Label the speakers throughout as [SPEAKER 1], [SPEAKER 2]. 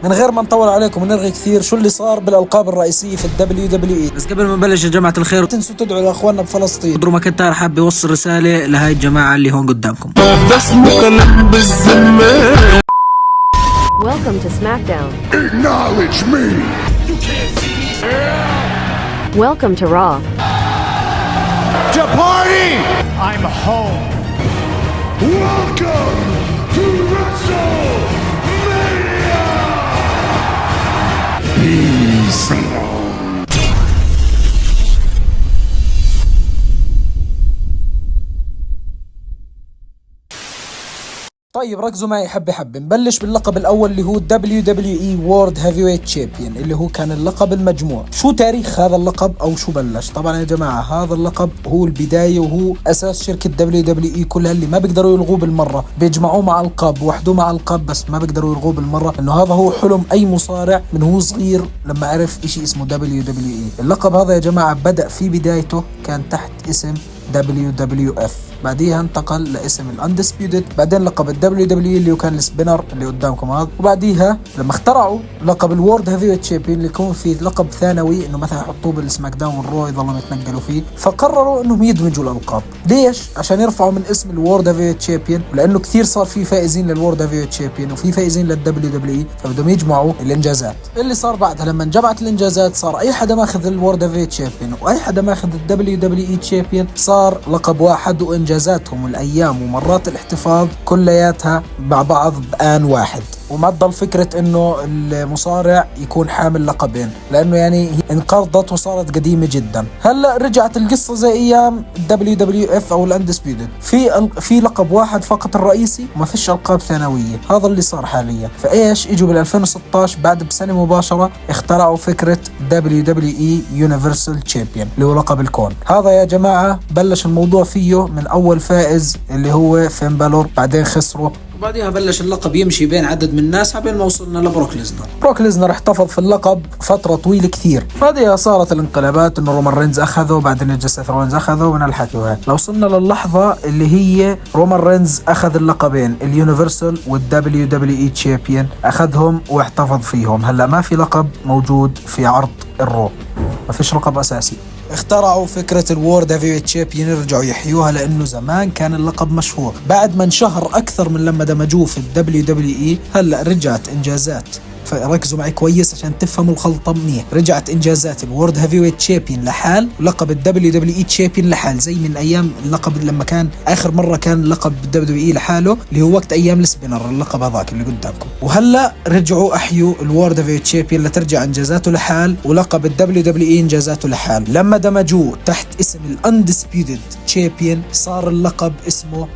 [SPEAKER 1] من غير ما نطول عليكم ونرغي كثير، شو اللي صار بالالقاب الرئيسية في الدبليو دبليو اي.
[SPEAKER 2] بس قبل ما نبلش يا جماعة الخير
[SPEAKER 1] تنسوا تدعوا لاخواننا بفلسطين.
[SPEAKER 2] بدرو ماكنتاير حاب يوصل رسالة لهاي الجماعة اللي هون قدامكم.
[SPEAKER 3] ده اسمه كلام بالذمة.
[SPEAKER 4] Welcome to SmackDown.
[SPEAKER 3] Acknowledge me.
[SPEAKER 4] Welcome to Raw.
[SPEAKER 3] To party.
[SPEAKER 5] I'm home.
[SPEAKER 3] Welcome to WrestleMania. Peace.
[SPEAKER 1] طيب ركزوا معي حبة نبلش باللقب الأول اللي هو WWE World Heavyweight Champion اللي هو كان اللقب المجموع. شو تاريخ هذا اللقب أو شو بلش؟ طبعا يا جماعة هذا اللقب هو البداية وهو أساس شركة WWE كلها، اللي ما بيقدروا يلغوه بالمرة، بيجمعوه مع ألقاب وحدوه مع ألقاب بس ما بيقدروا يلغوه بالمرة، إنه هذا هو حلم أي مصارع من هو صغير لما عرف إشي اسمه WWE. اللقب هذا يا جماعة بدأ في بدايته كان تحت اسم WWF، بعديها انتقل لاسم الاندسبيوتد، بعدين لقب الدبليو دبليو اللي هو كان السبينر اللي قدامكم هذا، وبعديها لما اخترعوا لقب الورد هيفيويت تشامبيون اللي يكون فيه لقب ثانوي انه مثلا يحطوه بالسماك داون والرو يضلوا يتنقلوا فيه، فقرروا انهم يدمجوا الالقاب. ليش؟ عشان يرفعوا من اسم الورد هيفيويت تشامبيون، ولانه كثير صار في فائزين للورد هيفيويت تشامبيون وفي فائزين للدبليو دبليو اي، فبدهم يجمعوا الانجازات. اللي صار بعدها لما انجمعت الانجازات صار اي حدا ماخذ الورد هيفيويت تشامبيون واي حدا ماخذ الدبليو دبليو اي تشامبيون صار لقب واحد، وانجازاتهم والايام ومرات الاحتفاظ كلياتها مع بعض بآن واحد، وما تضل فكرة انه المصارع يكون حامل لقبين، لانه يعني انقرضت وصارت قديمة جدا. هلا رجعت القصة زي ايام WWF او الاندسبيوتد، في لقب واحد فقط الرئيسي وما فيش القاب ثانوية. هذا اللي صار حاليا. فايش اجوا بال 2016 بعد بسنة مباشرة اخترعوا فكرة WWE Universal Champion اللي هو لقب الكون. هذا يا جماعة بلش الموضوع فيه من اول فائز اللي هو فين بالور، بعدين خسروا،
[SPEAKER 2] وبعديها بلش اللقب يمشي بين عدد من الناس عبين ما وصلنا لبروك ليزنر.
[SPEAKER 1] بروك ليزنر احتفظ في اللقب فترة طويلة كثير، بعدها صارت الانقلابات انه رومان رينز اخذه، بعدين سيث رولينز اخذه من الحكي وهيك، لو وصلنا للحظة اللي هي رومان رينز اخذ اللقبين اليونيفرسال والدبليو دبليو اي تشامبيون، اخذهم واحتفظ فيهم. هلا ما في لقب موجود في عرض الرو، ما فيش لقب اساسي. اخترعوا فكرة الورد هيفيويت تشامبيون يرجعوا يحيوها، لانه زمان كان اللقب مشهور، بعد ما انشهر اكثر من لما دمجوه في الدبليو دبليو اي. هلا رجعت انجازات، فركزوا معي كويس عشان تفهموا الخلطة منيح. رجعت انجازات الورد هيفيويت تشامبيون لحال، ولقب الدبليو دبليو اي تشامبيون لحال، زي من ايام اللقب لما كان اخر مرة كان لقب الدبليو دبليو اي لحاله اللي هو وقت ايام السبينر، اللقب هذاك اللي قدامكم. وهلا رجعوا احيوا الورد هيفيويت تشامبيون لترجع انجازاته لحال، ولقب الدبليو دبليو اي انجازاته لحال. لما دمجوه تحت اسم الاندسبيوتد تشامبيون صار اللقب اسمه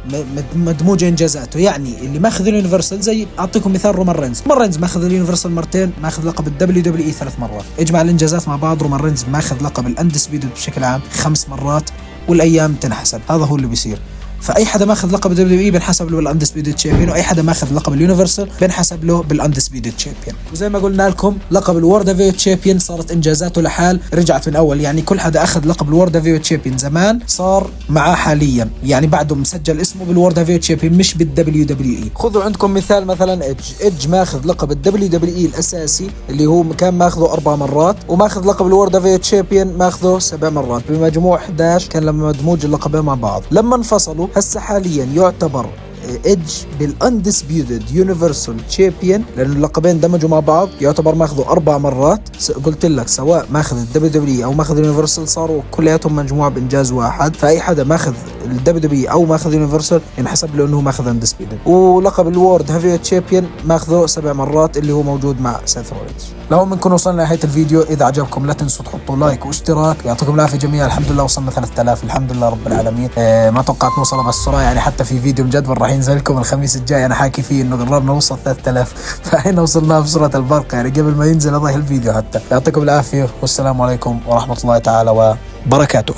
[SPEAKER 1] مدموج انجازاته، يعني اللي ماخذ اليونيفرسال، زي اعطيكم مثال رومان رينز ماخذ اليونيفرسال مرتين، ماخذ لقب الدبليو دبليو اي 3 مرات. اجمع الانجازات مع بعض، رومان رينز ماخذ لقب الاندسبيوتد بشكل عام 5 مرات، والايام تنحسب. هذا هو اللي بيصير. فاي حدا ماخذ لقب الدبليو اي بنحسب له بالاندسبيوتد تشامبيون، واي حدا ماخذ لقب اليونيفرسال بنحسب له بالاندسبيوتد تشامبيون. وزي ما قلنا لكم لقب الورد هيفيويت تشامبيون صارت انجازاته لحال، رجعت من اول، يعني كل حدا اخذ لقب الورد هيفيويت تشامبيون زمان صار معاه حاليا، يعني بعده مسجل اسمه بالورد هيفيويت تشامبيون مش بالدبليو دبليو اي. خذوا عندكم مثال مثلا ايدج ماخذ لقب الدبليو دبليو اي الاساسي اللي هو كان ماخذه 4 مرات، وماخذ لقب الورد هيفيويت تشامبيون ماخذه 7 مرات، بمجموع 11 كان لما مدموج اللقبين مع بعض. لما انفصلوا هسه حاليا يعتبر ايدج بالاندسبيوتد يونيفرسال تشامبيون، لانه اللقبين دمجوا مع بعض، يعتبر ماخذه 4 مرات. قلت لك سواء ماخذ الدبليو دبليو او ماخذ اليونيفرسال صاروا كلياتهم مجموعه بانجاز واحد، فاي حدا ماخذ الدبليو دبليو او ماخذ يونيفرسال ينحسب له انه ماخذ اندسبيوتد. ولقب الورد هيفيويت تشامبيون ماخذه 7 مرات اللي هو موجود مع سيث رولينز. لو منكم وصلنا لنهايه الفيديو، اذا عجبكم لا تنسوا تحطوا لايك واشتراك. يعطيكم العافيه جميعا، الحمد لله وصلنا 3000 الحمد لله رب العالمين. ما توقعت نوصل بهالسرعه، يعني حتى في فيديو مجدول راح ينزل لكم الخميس الجاي انا حاكي فيه انه قربنا نوصل 3000، فاحنا وصلنا بسرعه البرق يعني قبل ما ينزل هذا الفيديو حتى. يعطيكم العافيه والسلام عليكم ورحمه الله تعالى وبركاته.